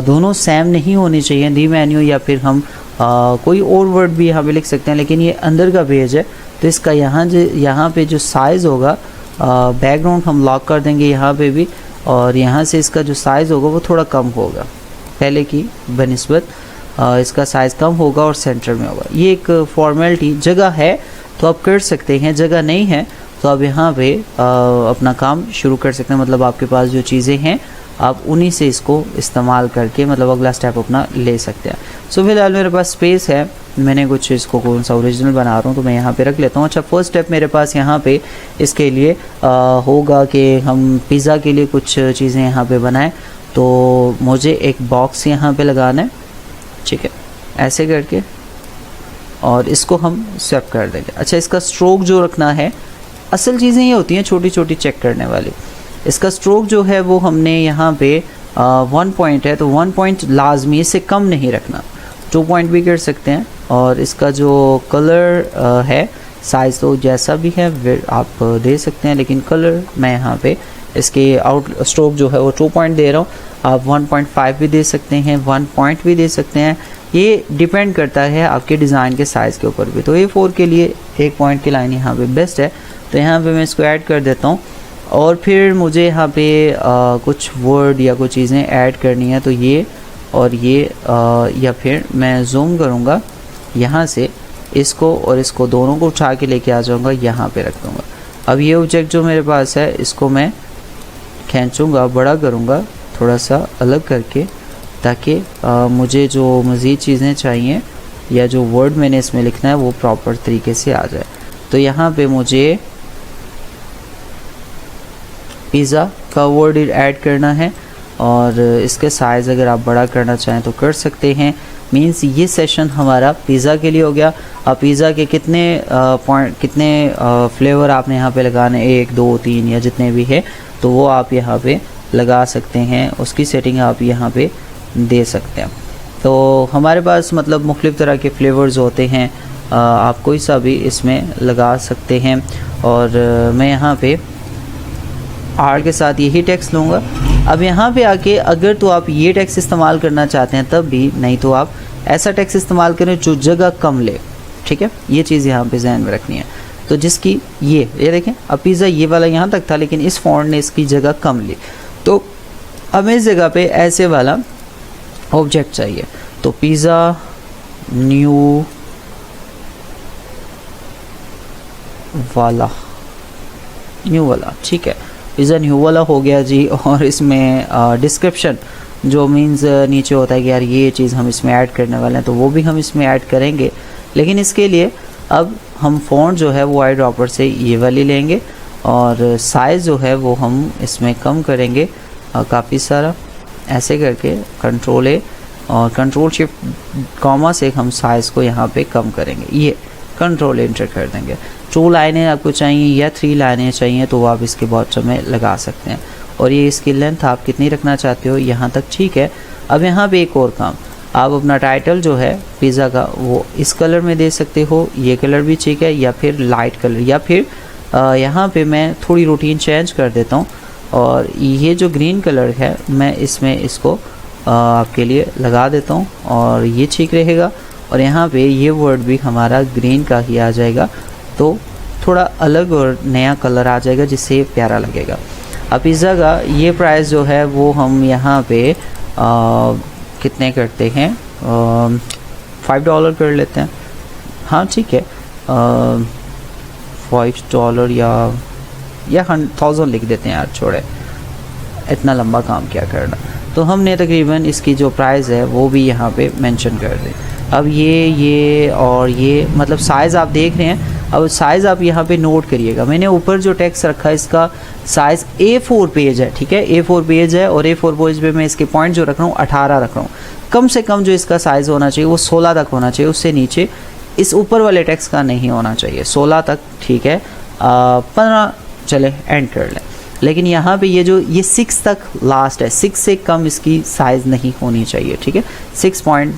दोनों सेम नहीं होनी चाहिए, दी मेन्यू या फिर हम कोई और वर्ड भी यहाँ पे लिख सकते हैं, लेकिन ये अंदर का पेज है तो इसका यहाँ पे जो साइज़ होगा, बैकग्राउंड हम लॉक कर देंगे यहाँ पे भी, और यहाँ से इसका जो साइज़ होगा वो थोड़ा कम होगा पहले की बनिस्बत, इसका साइज़ कम होगा और सेंटर में होगा। ये एक फॉर्मेलिटी, जगह है तो आप कर सकते हैं, जगह नहीं है तो आप यहाँ पे अपना काम शुरू कर सकते हैं। मतलब आपके पास जो चीज़ें हैं आप उन्हीं से इसको इस्तेमाल करके मतलब अगला स्टेप अपना ले सकते हैं। सो फिलहाल मेरे पास स्पेस है, मैंने कुछ इसको कौन सा ओरिजिनल बना रहा हूँ तो मैं यहाँ पे रख लेता हूँ। अच्छा, फर्स्ट स्टेप मेरे पास यहाँ पे इसके लिए होगा कि हम पिज़्ज़ा के लिए कुछ चीज़ें यहाँ पे बनाएं। तो मुझे एक बॉक्स यहाँ पे लगाना है, ठीक है, ऐसे करके, और इसको हम स्वैप कर देंगे। अच्छा, इसका स्ट्रोक जो रखना है, असल चीज़ें ये होती हैं छोटी छोटी चेक करने वाली। इसका स्ट्रोक जो है वो हमने यहाँ पे 1 पॉइंट है तो 1 पॉइंट लाजमी, इससे कम नहीं रखना, 2 पॉइंट भी कर सकते हैं। और इसका जो कलर है, साइज़ तो जैसा भी है आप दे सकते हैं, लेकिन कलर मैं यहाँ पे इसके आउट स्ट्रोक जो है वो 2 पॉइंट दे रहा हूँ। आप 1.5 भी दे सकते हैं, 1 पॉइंट भी दे सकते हैं, ये डिपेंड करता है आपके डिज़ाइन के साइज़ के ऊपर भी। तो A4 के लिए 1 पॉइंट की लाइन यहाँ पे बेस्ट है, तो यहाँ पे मैं इसको ऐड कर देता हूँ। और फिर मुझे यहाँ पे कुछ वर्ड या कुछ चीज़ें ऐड करनी है, तो ये और ये या फिर मैं जूम करूँगा यहाँ से, इसको और इसको दोनों को उठा के लेके आ जाऊँगा, यहाँ पे रख दूँगा। अब ये ऑब्जेक्ट जो मेरे पास है इसको मैं खींचूँगा, बड़ा करूँगा थोड़ा सा अलग करके, ताकि मुझे जो मज़ीद चीज़ें चाहिए या जो वर्ड मैंने इसमें लिखना है वो प्रॉपर तरीके से आ जाए। तो यहाँ पे मुझे पिज़्ज़ा का वर्ड ऐड करना है, और इसके साइज़ अगर आप बड़ा करना चाहें तो कर सकते हैं। मींस ये सेशन हमारा पिज़्ज़ा के लिए हो गया। अब पिज़्ज़ा के कितने फ्लेवर आपने यहाँ पे लगाने, 1 2 3 या जितने भी है, तो वो आप यहाँ पे लगा सकते हैं। उसकी सेटिंग आप यहाँ पे दे सकते हैं। तो हमारे पास मतलब मुख्तलिफ़ तरह के फ्लेवर्स होते हैं, आप कोई सा भी इसमें लगा सकते हैं। और मैं यहाँ पे आर के साथ यही टेक्स्ट लूँगा। अब यहाँ पे आके अगर तो आप ये टेक्स्ट इस्तेमाल करना चाहते हैं तब भी, नहीं तो आप ऐसा टेक्स्ट इस्तेमाल करें जो जगह कम ले, ठीक है। ये चीज़ यहाँ पे जहन में रखनी है। तो जिसकी ये देखें, अब पिज़्ज़ा ये वाला यहाँ तक था लेकिन इस फॉन्ट ने इसकी जगह कम ली, तो हमें इस जगह पे ऐसे वाला ऑब्जेक्ट चाहिए। तो पिज़्ज़ा न्यू वाला ठीक है, पिज़्ज़ा न्यू वाला हो गया जी। और इसमें डिस्क्रिप्शन जो मीन्स नीचे होता है कि यार ये चीज़ हम इसमें ऐड करने वाले हैं, तो वो भी हम इसमें ऐड करेंगे। लेकिन इसके लिए अब हम फ़ॉन्ट जो है वो आई ड्रॉपर से ये वाली लेंगे और साइज़ जो है वो हम इसमें कम करेंगे काफ़ी सारा, ऐसे करके कंट्रोल ए और कंट्रोल शिफ्ट कॉमा से हम साइज़ को यहाँ पे कम करेंगे। ये कंट्रोल एंटर कर देंगे। 2 लाइनें आपको चाहिए या 3 लाइनें चाहिए तो आप इसके बॉटम में लगा सकते हैं। और ये इसकी लेंथ आप कितनी रखना चाहते हो यहाँ तक, ठीक है। अब यहाँ पे एक और काम, आप अपना टाइटल जो है पिज़्ज़ा का वो इस कलर में दे सकते हो, ये कलर भी ठीक है, या फिर लाइट कलर, या फिर यहाँ पे मैं थोड़ी रूटीन चेंज कर देता हूँ और ये जो ग्रीन कलर है मैं इसमें इसको आपके लिए लगा देता हूँ और ये ठीक रहेगा। और यहाँ पे ये वर्ड भी हमारा ग्रीन का ही आ जाएगा, तो थोड़ा अलग और नया कलर आ जाएगा जिससे प्यारा लगेगा। अब पिज़्ज़ा का ये प्राइस जो है वो हम यहाँ पे कितने करते हैं, $5 कर लेते हैं। हाँ ठीक है, $5 या 1000 लिख देते हैं यार, छोड़े इतना लंबा काम क्या करना। तो हमने तकरीबन इसकी जो प्राइस है वो भी यहाँ पे मेंशन कर दी। अब ये और ये मतलब साइज़ आप देख रहे हैं। अब साइज़ आप यहाँ पे नोट करिएगा, मैंने ऊपर जो टेक्स्ट रखा है इसका साइज़ A4 पेज है, ठीक है, A4 पेज है और A4 पेज पे मैं इसके पॉइंट जो रख रहा हूँ 18 रख रहा हूँ। कम से कम जो इसका साइज़ होना चाहिए वो 16 तक होना चाहिए, उससे नीचे इस ऊपर वाले टेक्स्ट का नहीं होना चाहिए। 16 तक ठीक है, 15 चले एंड कर लें। लेकिन यहाँ पे ये 6 तक लास्ट है, 6 से कम इसकी साइज़ नहीं होनी चाहिए, ठीक है। 6 पॉइंट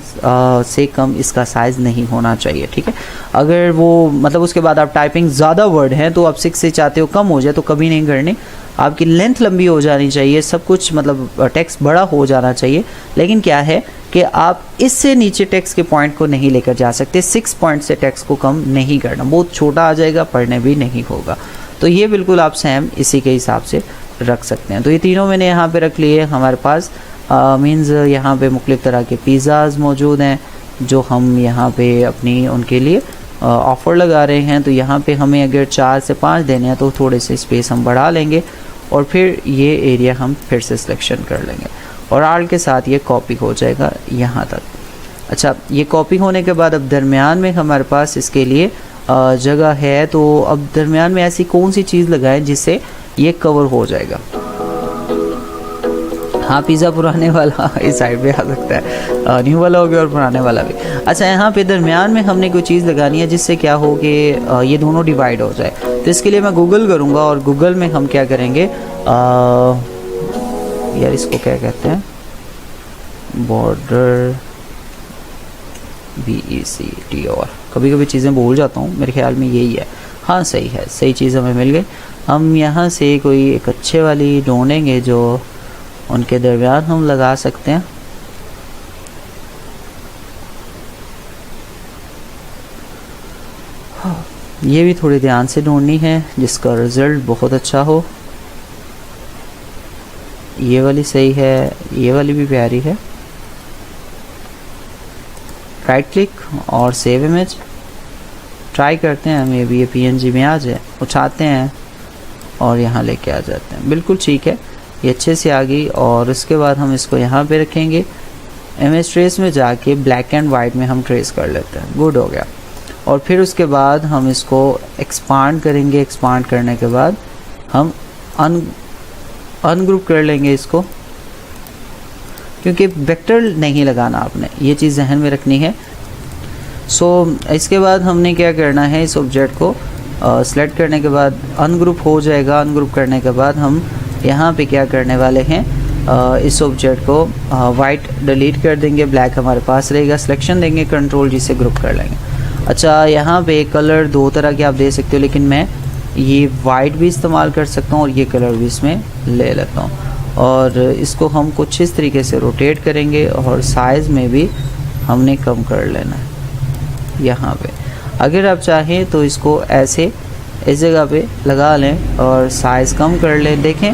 से कम इसका साइज़ नहीं होना चाहिए, ठीक है। अगर वो मतलब उसके बाद आप टाइपिंग ज़्यादा वर्ड हैं तो आप 6 से चाहते हो कम हो जाए तो कभी नहीं करनी, आपकी लेंथ लंबी हो जानी चाहिए, सब कुछ मतलब टेक्स्ट बड़ा हो जाना चाहिए। लेकिन क्या है कि आप इससे नीचे टेक्स्ट के पॉइंट को नहीं लेकर जा सकते, 6 पॉइंट से टेक्स्ट को कम नहीं करना, बहुत छोटा आ जाएगा, पढ़ने भी नहीं होगा। तो ये बिल्कुल आप सेम इसी के हिसाब से रख सकते हैं। तो ये तीनों मैंने यहाँ पे रख लिए। हमारे पास मीन्स यहाँ पे मुख्तलिफ़ तरह के पिज़्ज़ाज़ मौजूद हैं जो हम यहाँ पे अपनी उनके लिए ऑफ़र लगा रहे हैं। तो यहाँ पे हमें अगर 4 से 5 देने हैं तो थोड़े से स्पेस हम बढ़ा लेंगे और फिर ये एरिया हम फिर से सिलेक्शन कर लेंगे और आर्ट के साथ ये कॉपी हो जाएगा यहाँ तक। अच्छा, ये कॉपी होने के बाद अब दरमियान में हमारे पास इसके लिए जगह है, तो अब दरमियान में ऐसी कौन सी चीज़ लगाएं जिससे ये कवर हो जाएगा। हाँ, पिज़्ज़ा पुराने वाला इस साइड पे आ सकता है, न्यू वाला हो गया और पुराने वाला भी। अच्छा, यहाँ पे दरमियान में हमने कोई चीज़ लगानी है जिससे क्या हो कि ये दोनों डिवाइड हो जाए। तो इसके लिए मैं गूगल करूँगा और गूगल में हम क्या करेंगे, यार इसको क्या कहते हैं, बॉर्डर BECTOR, कभी कभी चीज़ें भूल जाता हूँ, मेरे ख्याल में यही है। हाँ सही है, सही चीज़ हमें मिल गई। हम यहाँ से कोई एक अच्छे वाली ढूंढेंगे जो उनके दरमियान हम लगा सकते हैं। ये भी थोड़ी ध्यान से ढूंढनी है जिसका रिज़ल्ट बहुत अच्छा हो। ये वाली सही है, ये वाली भी प्यारी है। राइट क्लिक और सेव इमेज ट्राई करते हैं, मे बी ये PNG में आ जाए। उठाते हैं और यहाँ लेके आ जाते हैं, बिल्कुल ठीक है, ये अच्छे से आ गई। और उसके बाद हम इसको यहाँ पे रखेंगे, इमेज ट्रेस में जाके ब्लैक एंड वाइट में हम ट्रेस कर लेते हैं, गुड हो गया। और फिर उसके बाद हम इसको एक्सपांड करेंगे, एक्सपांड करने के बाद हम अनग्रुप कर लेंगे इसको, क्योंकि वेक्टर नहीं लगाना आपने, ये चीज़ जहन में रखनी है। इसके बाद हमने क्या करना है, इस ऑब्जेक्ट को सेलेक्ट करने के बाद अनग्रुप हो जाएगा। अनग्रुप करने के बाद हम यहाँ पे क्या करने वाले हैं, इस ऑब्जेक्ट को वाइट डिलीट कर देंगे, ब्लैक हमारे पास रहेगा, सिलेक्शन देंगे कंट्रोल जी से ग्रुप कर लेंगे। अच्छा, यहाँ पे कलर दो तरह के आप दे सकते हो, लेकिन मैं ये वाइट भी इस्तेमाल कर सकता हूँ और ये कलर भी इसमें ले लेता हूँ। और इसको हम कुछ इस तरीके से रोटेट करेंगे और साइज़ में भी हमने कम कर लेना है। यहाँ पे अगर आप चाहें तो इसको ऐसे इस जगह पे लगा लें और साइज़ कम कर लें। देखें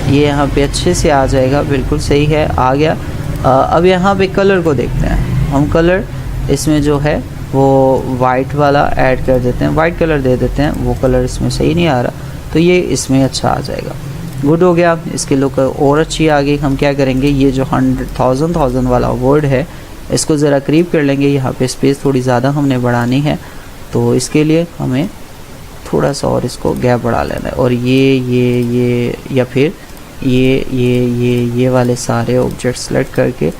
ये यहाँ पे अच्छे से आ जाएगा, बिल्कुल सही है, आ गया। अब यहाँ पे कलर को देखते हैं हम। कलर इसमें जो है वो वाइट वाला ऐड कर देते हैं, वाइट कलर दे देते हैं। वो कलर इसमें सही नहीं आ रहा तो ये इसमें अच्छा आ जाएगा। गुड हो गया, इसकी लुक और अच्छी आ गई। हम क्या करेंगे, ये जो 100,000 वाला वर्ड है इसको ज़रा करीब कर लेंगे। यहाँ पे स्पेस थोड़ी ज़्यादा हमने बढ़ानी है, तो इसके लिए हमें थोड़ा सा और इसको गैप बढ़ा लेना है। और ये या फिर ये वाले सारे ऑब्जेक्ट सेलेक्ट करके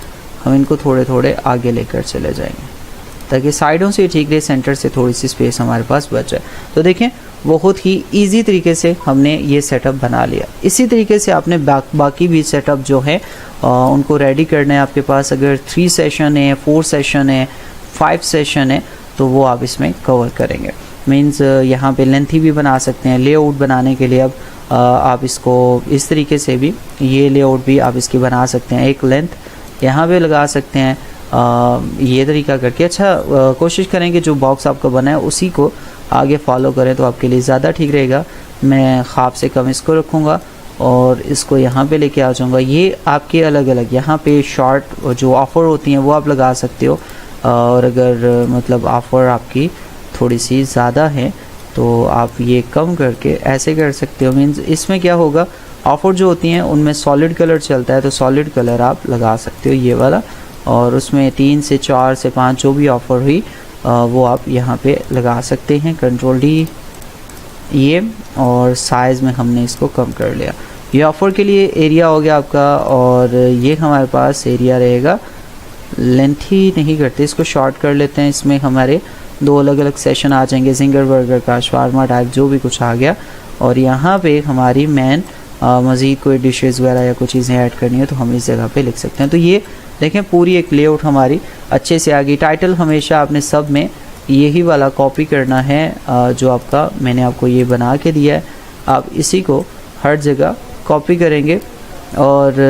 हम इनको थोड़े थोड़े आगे लेकर चले जाएंगे ताकि साइडों से ठीक रहे, सेंटर से थोड़ी सी स्पेस हमारे पास बच जाए। तो देखें बहुत ही इजी तरीके से हमने ये सेटअप बना लिया। इसी तरीके से आपने बाकी भी सेटअप जो है उनको रेडी करना है। आपके पास अगर 3 सेशन है, 4 सेशन है, 5 सेशन है तो वो आप इसमें कवर करेंगे। मीन्स यहाँ पे लेंथी भी बना सकते हैं। लेआउट बनाने के लिए अब आप इसको इस तरीके से भी ये लेआउट भी आप इसकी बना सकते हैं। एक लेंथ यहाँ पे लगा सकते हैं, ये तरीका करके। अच्छा, कोशिश करें कि जो बॉक्स आपका बना है उसी को आगे फॉलो करें तो आपके लिए ज़्यादा ठीक रहेगा। मैं ख़ाब से कम इसको रखूँगा और इसको यहाँ पे लेके आ जाऊँगा। ये आपके अलग अलग यहाँ पे शॉर्ट जो ऑफ़र होती हैं वो आप लगा सकते हो, और अगर मतलब ऑफ़र आपकी थोड़ी सी ज़्यादा है तो आप ये कम करके ऐसे कर सकते हो। मीन्स इसमें क्या होगा, ऑफ़र जो होती हैं उनमें सॉलिड कलर चलता है तो सॉलिड कलर आप लगा सकते हो ये वाला, और उसमें 3 से 4 से 5 जो भी ऑफ़र हुई वो आप यहाँ पे लगा सकते हैं। कंट्रोल डी ये, और साइज़ में हमने इसको कम कर लिया। ये ऑफ़र के लिए एरिया हो गया आपका, और ये हमारे पास एरिया रहेगा। लेंथ ही नहीं करते, इसको शॉर्ट कर लेते हैं। इसमें हमारे 2 अलग अलग सेशन आ जाएंगे, जिंगर बर्गर का, शवारमा टाइप जो भी कुछ आ गया। और यहाँ पे हमारी मेन मज़ीद कोई डिशेज़ वगैरह या कोई चीज़ें ऐड करनी है तो हम इस जगह पे लिख सकते हैं। तो ये देखें पूरी एक लेआउट हमारी अच्छे से आ गई। टाइटल हमेशा आपने सब में यही वाला कॉपी करना है जो आपका मैंने आपको ये बना के दिया है। आप इसी को हर जगह कॉपी करेंगे और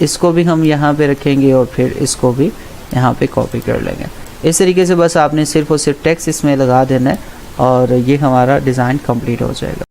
इसको भी हम यहाँ पे रखेंगे और फिर इसको भी यहाँ पे कॉपी कर लेंगे। इस तरीके से बस आपने सिर्फ और सिर्फ टेक्स्ट इसमें लगा देना है और ये हमारा डिज़ाइन कंप्लीट हो जाएगा।